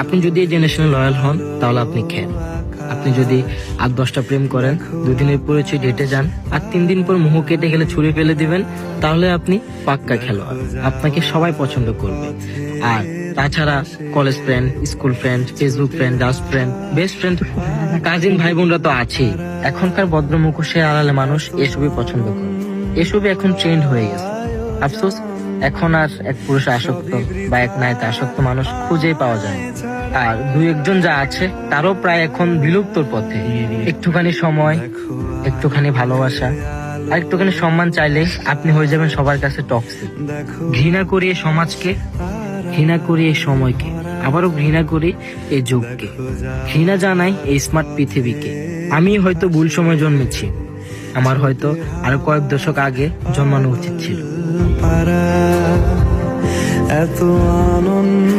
আপনি যদি এই জেনারেশনে লয়াল হন তাহলে আপনি খেন। আপনি যদি 8-10টা প্রেম করেন, 2 দিনের পরিচয় ডেটে যান, আর 3 দিন পর মুহ কেটে গেলে ছুরি ফেলে দিবেন, তাহলে আপনি পাক্কা খেলোয়াড়। আপনাকে সবাই পছন্দ করবে। আর তাছাড়া college friend, school friend, Facebook friend, just friend, best friend, cousin ভাই বোনরা তো আছেই। এখনকার ভদ্র মুখোশের আড়ালে মানুষ এসবই পছন্দ করে। এসবই এখন ট্রেন্ড হয়ে গেছে। আফসোস, এখন আর এক পুরুষে আসক্ত বা এক নারীতে আসক্ত মানুষ খুঁজেই পাওয়া যায় না। আর 2-1 যা আছে তারও প্রায় এখন বিলুপ্তর পথে। একটুখানি সময়, একটুখানি ভালোবাসা আর একটুখানি সম্মান চাইলে আপনি হয়ে যাবেন সবার কাছে টক্সিক। ঘৃণা করি এই সমাজকে, ঘৃণা করি এই সময়কে, আবারও ঘৃণা করি এই যুগকে, ঘৃণা জানাই এই স্মার্ট পৃথিবীকে। আমি হয়তো ভুল সময় জন্মেছি, আমার হয়তো আরো কয়েক দশক আগে জন্মানো উচিত ছিল। এত আনন্দ